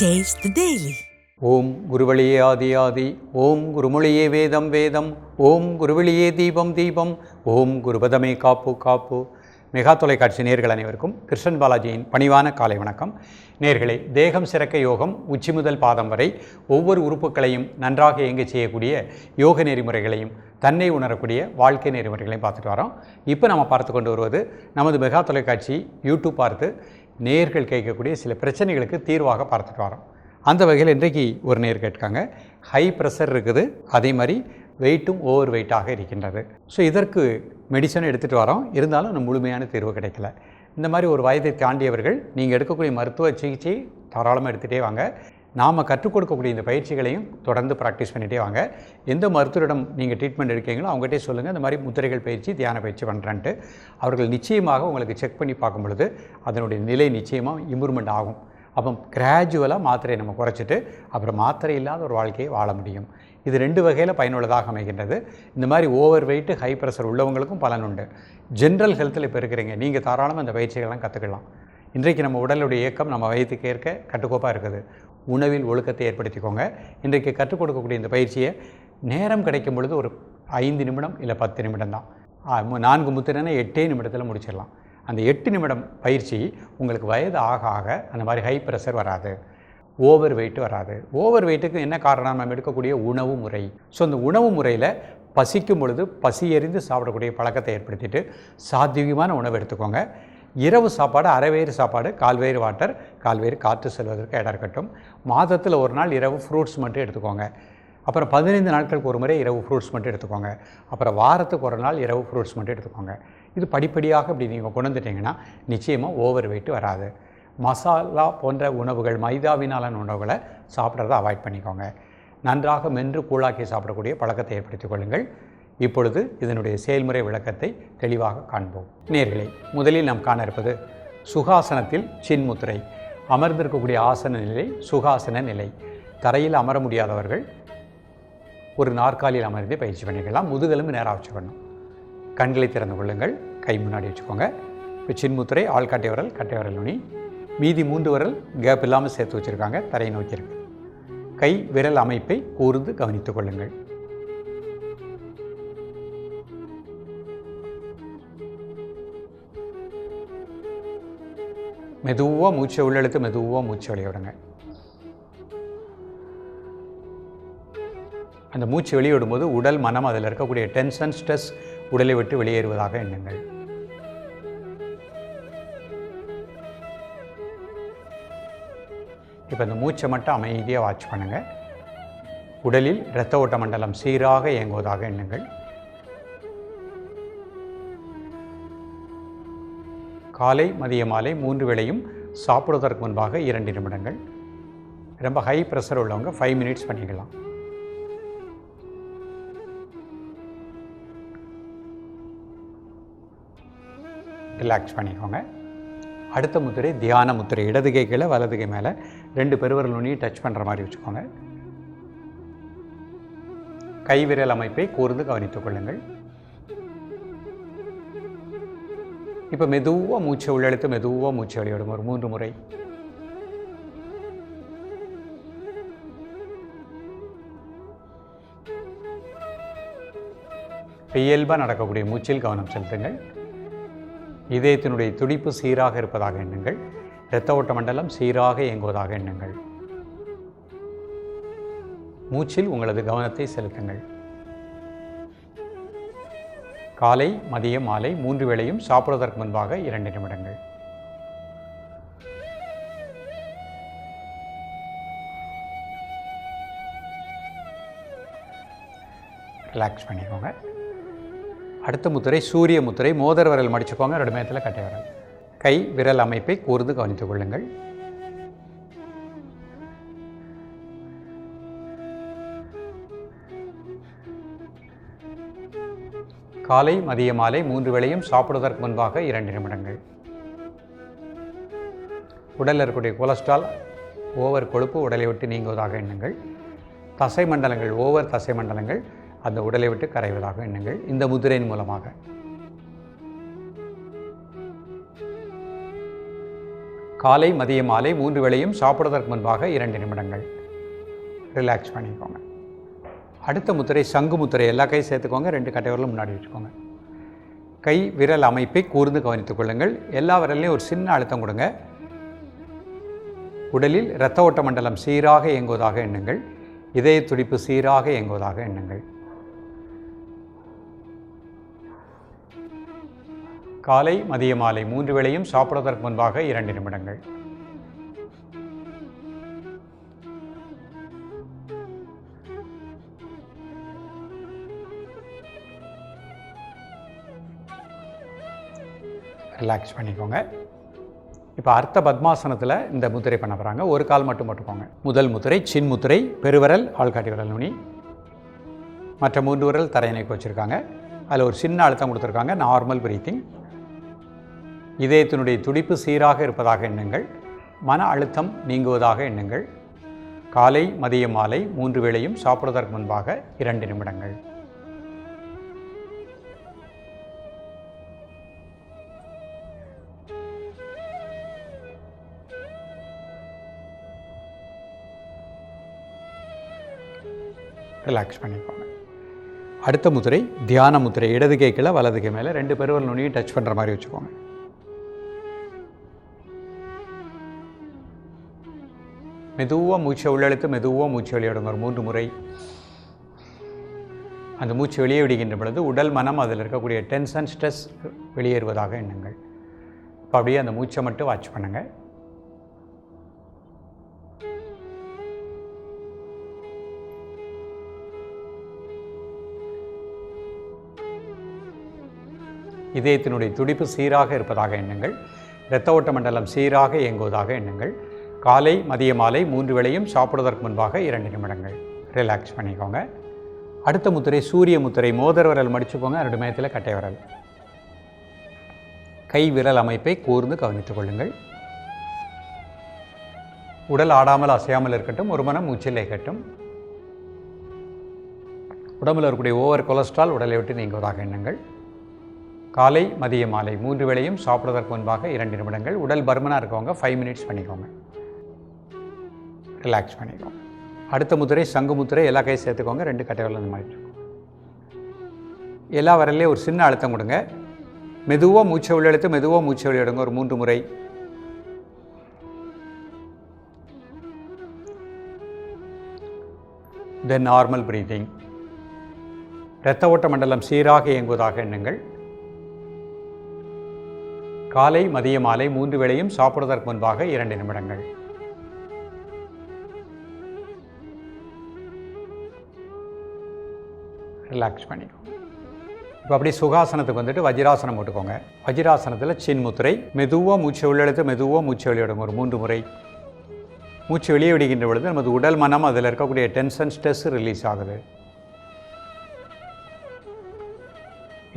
Taste the Daily. ஓம் குருவழியே ஆதி ஆதி, ஓம் குருமொழியே வேதம் வேதம், ஓம் குருவழியே தீபம் தீபம், ஓம் குருபதமே காப்பு காப்பு. மெகா தொலைக்காட்சி நேர்கள் அனைவருக்கும் கிருஷ்ணன் பாலாஜியின் பணிவான காலை வணக்கம். நேர்களே, தேகம் சிறக்க யோகம் உச்சி முதல் பாதம் வரை ஒவ்வொரு உறுப்புகளையும் நன்றாக இயங்க செய்யக்கூடிய யோக நெறிமுறைகளையும் தன்னை உணரக்கூடிய வாழ்க்கை நெறிமுறைகளையும் பார்த்துட்டு வரோம். இப்போ நம்ம பார்த்து கொண்டு வருவது நமது மெகா தொலைக்காட்சி யூடியூப் பார்த்து நேர்கள் கேட்கக்கூடிய சில பிரச்சனைகளுக்கு தீர்வாக பார்த்துட்டு வரோம். அந்த வகையில் இன்றைக்கு ஒரு நேர் கேட்காங்க, ஹை ப்ரெஷர் இருக்குது, அதே மாதிரி வெயிட்டும் ஓவர் வெயிட்டாக இருக்கின்றது. ஸோ இதற்கு மெடிசன் எடுத்துகிட்டு வரோம், இருந்தாலும் நம்ம முழுமையான தீர்வு கிடைக்கல. இந்த மாதிரி ஒரு வயதை தாண்டியவர்கள் நீங்கள் எடுக்கக்கூடிய மருத்துவ சிகிச்சை தாராளமாக எடுத்துகிட்டே வாங்க. நாம் கற்றுக் கொடுக்கக்கூடிய இந்த பயிற்சிகளையும் தொடர்ந்து ப்ராக்டிஸ் பண்ணிகிட்டே வாங்க. எந்த மருத்துவரிடம் நீங்கள் ட்ரீட்மெண்ட் எடுக்கீங்களோ அவங்ககிட்டே சொல்லுங்கள், இந்த மாதிரி முத்திரைகள் பயிற்சி தியான பயிற்சி பண்ணுறேன்ட்டு. அவர்கள் நிச்சயமாக உங்களுக்கு செக் பண்ணி பார்க்கும் பொழுது அதனுடைய நிலை நிச்சயமாக இம்ப்ரூவ்மெண்ட் ஆகும். அப்போ கிராஜுவலாக மாத்திரையை நம்ம குறைச்சிட்டு அப்புறம் மாத்திரை இல்லாத ஒரு வாழ்க்கையை வாழ முடியும். இது ரெண்டு வகையில் பயனுள்ளதாக அமைகின்றது. இந்த மாதிரி ஓவர் வெயிட்டு ஹை ப்ரெஷர் உள்ளவங்களுக்கும் பலன் உண்டு. ஜென்ரல் ஹெல்த்தில் இப்போ இருக்கிறீங்க, நீங்கள் தாராளமாக இந்த பயிற்சிகள்லாம் கற்றுக்கலாம். இன்றைக்கு நம்ம உடலுடைய இயக்கம் நம்ம வயதுக்கு ஏற்க கட்டுக்கோப்பாக இருக்குது. உணவில் ஒழுக்கத்தை ஏற்படுத்திக்கோங்க. இன்றைக்கு கற்றுக் கொடுக்கக்கூடிய இந்த பயிற்சியை நேரம் கிடைக்கும் பொழுது ஒரு 5 நிமிடம் இல்லை 10 நிமிடம் தான். 4 முத்திரைன்னா 8 நிமிடத்தில் முடிச்சிடலாம். அந்த 8 நிமிடம் பயிற்சி உங்களுக்கு வயது ஆக ஆக அந்த மாதிரி ஹை ப்ரெஷர் வராது, ஓவர் வெயிட்டு வராது. ஓவர் வெயிட்டுக்கு என்ன காரணம்? நம்ம எடுக்கக்கூடிய உணவு முறை. ஸோ அந்த உணவு முறையில் பசிக்கும் பொழுது பசி எறிந்து சாப்பிடக்கூடிய பழக்கத்தை ஏற்படுத்திட்டு சாத்வீகமான உணவு எடுத்துக்கோங்க. இரவு சாப்பாடு அரைவயிறு சாப்பாடு, கால்வயிறு வாட்டர், கால்வயிறு காற்று செல்வதற்கு இடம் இருக்கட்டும். மாதத்தில் ஒரு நாள் இரவு ஃப்ரூட்ஸ் மட்டும் எடுத்துக்கோங்க. அப்புறம் 15 நாட்களுக்கு ஒரு முறை இரவு ஃப்ரூட்ஸ் மட்டும் எடுத்துக்கோங்க. அப்புறம் வாரத்துக்கு ஒரு நாள் இரவு ஃப்ரூட்ஸ் மட்டும் எடுத்துக்கோங்க. இது படிப்படியாக இப்படி நீங்கள் கொண்டு வந்துட்டிங்கன்னா நிச்சயமாக ஓவர் வெயிட்டு வராது. மசாலா போன்ற உணவுகள், மைதாவினாலான உணவுகளை சாப்பிட்றத அவாய்ட் பண்ணிக்கோங்க. நன்றாக மென்று கூழாக்கி சாப்பிடக்கூடிய பழக்கத்தை ஏற்படுத்திக் கொள்ளுங்கள். இப்பொழுது இதனுடைய செயல்முறை விளக்கத்தை தெளிவாக காண்போம். நேயர்களே, முதலில் நாம் காண இருப்பது சுகாசனத்தில் சின்முத்திரை. அமர்ந்திருக்கக்கூடிய ஆசன நிலை சுகாசன நிலை. தரையில் அமர முடியாதவர்கள் ஒரு நாற்காலியில் அமர்ந்து பயிற்சி பண்ணிக்கலாம். முதுகெலும்பு நேராக வச்சுக்கணும். கண்களை திறந்து கொள்ளுங்கள். கை முன்னாடி வச்சுக்கோங்க. இப்போ சின்முத்திரை, ஆள்காட்டி விரல், கட்டை விரல் நுனி, மீதி 3 விரல் கேப் இல்லாமல் சேர்த்து வச்சுருக்காங்க, தரையை நோக்கி இருக்கு. கை விரல் அமைப்பை கூர்ந்து கவனித்துக் கொள்ளுங்கள். மெதுவாக மூச்சை உள்ளெழுத்து மெதுவாக மூச்சு வெளியே விடுங்க. அந்த மூச்சு வெளியிடும்போது உடல் மனம் அதில் இருக்கக்கூடிய டென்ஷன் ஸ்ட்ரெஸ் உடலை விட்டு வெளியேறுவதாக எண்ணுங்கள். இப்போ இந்த மூச்சை மட்டும் அமைதியாக வாட்ச் பண்ணுங்கள். உடலில் இரத்த ஓட்ட மண்டலம் சீராக இயங்குவதாக எண்ணுங்கள். காலை மதிய மாலை 3 வேளையும் சாப்பிடுவதற்கு முன்பாக 2 நிமிடங்கள். ரொம்ப ஹை ப்ரெஷர் உள்ளவங்க 5 மினிட்ஸ் பண்ணிக்கலாம். ரிலாக்ஸ் பண்ணிக்கோங்க. அடுத்த முத்திரை தியான முத்திரை. இடது கை கீழே வலது கை மேலே 2 பெருவிரல் நுனியும் டச் பண்ணுற மாதிரி வச்சுக்கோங்க. கைவிரல் அமைப்பை கூர்ந்து கவனித்துக் கொள்ளுங்கள். இப்போ மெதுவாக மூச்சை உள்ளெழுத்து மெதுவாக மூச்சை வெளியிடும் ஒரு 3 முறை. இயல்பாக நடக்கக்கூடிய மூச்சில் கவனம் செலுத்துங்கள். இதயத்தினுடைய துடிப்பு சீராக இருப்பதாக எண்ணுங்கள். இரத்த ஓட்ட மண்டலம் சீராக இயங்குவதாக எண்ணுங்கள். மூச்சில் உங்களது கவனத்தை செலுத்துங்கள். காலை மதியம் மாலை 3 வேளையும் சாப்பிடுவதற்கு முன்பாக 2 நிமிடங்கள். ரிலாக்ஸ் பண்ணிக்கோங்க. அடுத்த முத்திரை சூரிய முத்திரை. மோதிர விரல் மடிச்சுக்கோங்க, 2 மேத்தில் கட்டை விரல். கை விரல் அமைப்பை கூர்ந்து கவனித்துக் கொள்ளுங்கள். காலை மதிய மாலை 3 வேளையும் சாப்பிடுவதற்கு முன்பாக 2 நிமிடங்கள். உடலில் இருக்கக்கூடிய கொலஸ்ட்ரால், ஓவர் கொழுப்பு உடலை விட்டு நீங்குவதாக எண்ணுங்கள். தசை மண்டலங்கள், ஓவர் தசை மண்டலங்கள் அந்த உடலை விட்டு கரைவதாக எண்ணுங்கள். இந்த முதிரையின் மூலமாக காலை மதிய மாலை 3 வேளையும் சாப்பிடுவதற்கு முன்பாக 2 நிமிடங்கள் ரிலாக்ஸ் பண்ணிக்கோங்க. அடுத்த முத்திரை சங்கு முத்திரை. எல்லா கையும் சேர்த்துக்கோங்க. 2 கட்டை விரலும் முன்னாடி வச்சுக்கோங்க. கை விரல் அமைப்பை கூர்ந்து கவனித்துக் கொள்ளுங்கள். எல்லா விரல்லையும் ஒரு சின்ன அழுத்தம் கொடுங்க. உடலில் இரத்த ஓட்ட மண்டலம் சீராக இயங்குவதாக எண்ணுங்கள். இதய துடிப்பு சீராக இயங்குவதாக எண்ணுங்கள். காலை மதிய மாலை 3 வேளையும் சாப்பிடுவதற்கு முன்பாக 2 நிமிடங்கள். ரிலாக்ஸ் பண்ணிக்கோங்க. இப்போ அர்த்த பத்மாசனத்தில் இந்த முத்திரை பண்ண போகிறாங்க. ஒரு கால் மட்டும் போட்டுக்கோங்க. முதல் முத்திரை சின் முத்திரை. பெருவிரல் ஆள்காட்டி விரல் நுனி, மற்ற 3 விரல் தரையினைக்கு வச்சுருக்காங்க. அதில் ஒரு சின்ன அழுத்தம் கொடுத்துருக்காங்க. Normal breathing. இதயத்தினுடைய துடிப்பு சீராக இருப்பதாக எண்ணுங்கள். மன அழுத்தம் நீங்குவதாக எண்ணுங்கள். காலை மதிய மாலை 3 வேளையும் சாப்பிடுவதற்கு முன்பாக 2 நிமிடங்கள். ரிலாக்ஸ் பண்ணிக்கோங்க. அடுத்த முத்திரை தியான முத்திரை. இடது கை கீழே வலது கை மேலே 2 பெருவிரல் நுனியும் டச் பண்ணுற மாதிரி வச்சுக்கோங்க. மெதுவாக மூச்சை உள்ளெழுத்து மெதுவாக மூச்சு வெளியிடுங்க. ஒரு 3 முறை. அந்த மூச்சு வெளியே விடுகின்ற பொழுது உடல் மனம் அதில் இருக்கக்கூடிய டென்ஷன் ஸ்ட்ரெஸ் வெளியேறுவதாக எண்ணுங்கள். இப்போ அப்படியே அந்த மூச்சை மட்டும் வாட்ச் பண்ணுங்கள். இதயத்தினுடைய துடிப்பு சீராக இருப்பதாக எண்ணுங்கள். இரத்த ஓட்ட மண்டலம் சீராக இயங்குவதாக எண்ணுங்கள். காலை மதிய மாலை 3 வேளையும் சாப்பிடுவதற்கு முன்பாக 2 நிமிடங்கள். ரிலாக்ஸ் பண்ணிக்கோங்க. அடுத்த முத்திரை சூரிய முத்திரை. மோதிர விரல் மடிச்சுக்கோங்க. 2 மையத்தில் கட்டை விரல். கை விரல் அமைப்பை கூர்ந்து கவனித்துக் கொள்ளுங்கள். உடல் ஆடாமல் அசையாமல் இருக்கட்டும். ஒரு மனம் மூச்சில் இயக்கட்டும். உடம்பில் இருக்கக்கூடிய ஓவர் கொலஸ்ட்ரால் உடலை விட்டு நீங்குவதாக எண்ணுங்கள். காலை மதிய மாலை 3 வேளையும் சாப்பிடுவதற்கு முன்பாக 2 நிமிடங்கள். உடல் பருமனாக இருக்கவங்க 5 மினிட்ஸ் பண்ணிக்கோங்க. ரிலாக்ஸ் பண்ணிக்கோங்க. அடுத்த முத்திரை சங்கு முத்திரை. எல்லா கையும் சேர்த்துக்கோங்க. 2 கட்டை விரல் அந்த மாதிரி. எல்லா விரல்லையும் ஒரு சின்ன அழுத்தம் கொடுங்க. மெதுவாக மூச்சை உள்ளெழுத்து மெதுவாக மூச்சை வெளியிடுங்க. ஒரு 3 முறை. தென் நார்மல் பிரீத்திங். இரத்த ஓட்ட மண்டலம் சீராக இயங்குவதாக எண்ணுங்கள். காலை மதிய மாலை 3 வேளையும் சாப்பிடுவதற்கு முன்பாக 2 நிமிடங்கள். ரிலாக்ஸ் பண்ணிக்கோங்க. இப்போ அப்படி சுகாசனத்துக்கு வந்துட்டு வஜ்ராசனம் போட்டுக்கோங்க. வஜ்ராசனத்தில் சின் முத்திரை. மெதுவாக மூச்சை உள்ளெழுத்து மெதுவாக மூச்சை வெளியிடுங்க. ஒரு 3 முறை. மூச்சு வெளியே விடுகின்ற பொழுது நமது உடல் மனம் அதில் இருக்கக்கூடிய டென்ஷன் ஸ்ட்ரெஸ் ரிலீஸ் ஆகுது.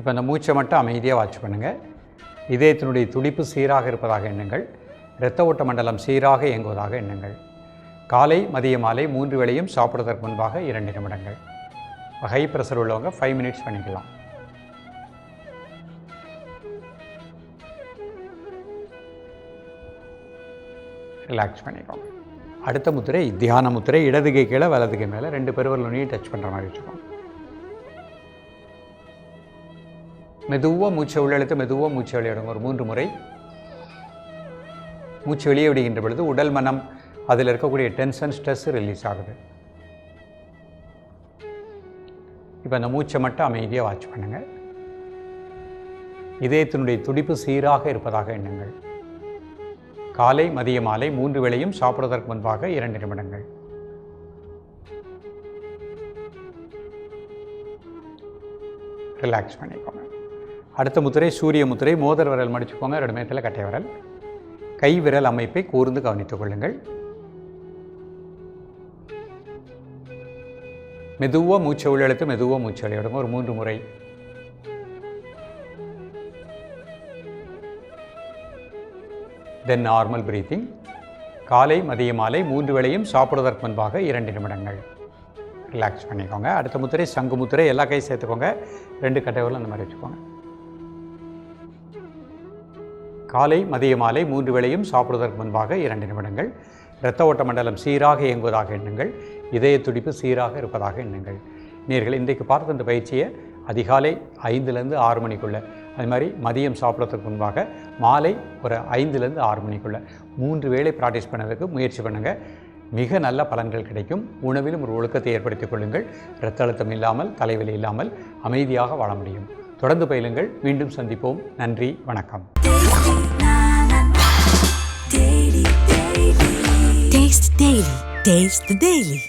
இப்போ அந்த மூச்சை மட்டும் அமைதியாக வாட்ச் பண்ணுங்கள். இதயத்தினுடைய துடிப்பு சீராக இருப்பதாக எண்ணுங்கள். இரத்த ஓட்ட மண்டலம் சீராக இயங்குவதாக எண்ணுங்கள். காலை மதிய மாலை 3 வேளையும் சாப்பிடுவதற்கு முன்பாக 2 நிமிடங்கள். ஹை ப்ரெஷர் உள்ளவங்க 5 மினிட்ஸ் பண்ணிக்கலாம். ரிலாக்ஸ் பண்ணிக்கோங்க. அடுத்த முத்திரை தியான முத்திரை. இடது கை கீழே வலது கை மேலே 2 பெருவிரல் நுனியும் டச் பண்ணுற மாதிரி வச்சுக்கோங்க. மெதுவாக மூச்சை உள்ளெழுத்து மெதுவாக மூச்சை வெளியிடுங்க. ஒரு 3 முறை. மூச்சு வெளியே விடுகின்ற பொழுது உடல் மனம் அதில் இருக்கக்கூடிய டென்ஷன் ஸ்ட்ரெஸ் ரிலீஸ் ஆகுது. இப்போ அந்த மூச்சை மட்டும் அமைதியாக வாட்ச் பண்ணுங்கள். இதயத்தினுடைய துடிப்பு சீராக இருப்பதாக எண்ணுங்கள். காலை மதிய மாலை 3 வேளையும் சாப்பிடுவதற்கு முன்பாக 2 நிமிடங்கள். ரிலாக்ஸ் பண்ணிக்கோங்க. அடுத்த முத்திரை சூரிய முத்திரை. மோதிர விரல் மடிச்சுக்கோங்க. 2 மையத்தில் கட்டை விரல். கை விரல் அமைப்பை கூர்ந்து கவனித்துக் கொள்ளுங்கள். மெதுவாக மூச்சை உள்ளெழுத்து மெதுவாக மூச்சு வெளியிடுங்க. ஒரு 3 முறை. தென் நார்மல் பிரீத்திங். காலை மதிய மாலை 3 வேளையும் சாப்பிடுவதற்கு முன்பாக 2 நிமிடங்கள். ரிலாக்ஸ் பண்ணிக்கோங்க. அடுத்த முத்திரை சங்கு முத்திரை. எல்லா கையும் சேர்த்துக்கோங்க. 2 கட்டை விரல் அந்த மாதிரி வச்சுக்கோங்க. காலை மதிய மாலை 3 வேளையும் சாப்பிடுவதற்கு முன்பாக 2 நிமிடங்கள். இரத்த ஓட்ட மண்டலம் சீராக இயங்குவதாக எண்ணுங்கள். இதய துடிப்பு சீராக இருப்பதாக எண்ணுங்கள். நேயர்களே, இன்றைக்கு பார்த்த இந்த பயிற்சியை அதிகாலை 5லேருந்து 6 மணிக்குள்ளே, அது மாதிரி மதியம் சாப்பிட்றதுக்கு முன்பாக மாலை ஒரு 5லேருந்து 6 மணிக்குள்ளே 3 வேளை ப்ராக்டிஸ் பண்ணதுக்கு முயற்சி பண்ணுங்கள். மிக நல்ல பலன்கள் கிடைக்கும். உணவிலும் ஒரு ஒழுக்கத்தை ஏற்படுத்திக் கொள்ளுங்கள். இரத்த அழுத்தம் இல்லாமல், தலைவலி இல்லாமல் அமைதியாக வாழ முடியும். தொடர்ந்து பயிலுங்கள். மீண்டும் சந்திப்போம். நன்றி, வணக்கம். Taste the Daily.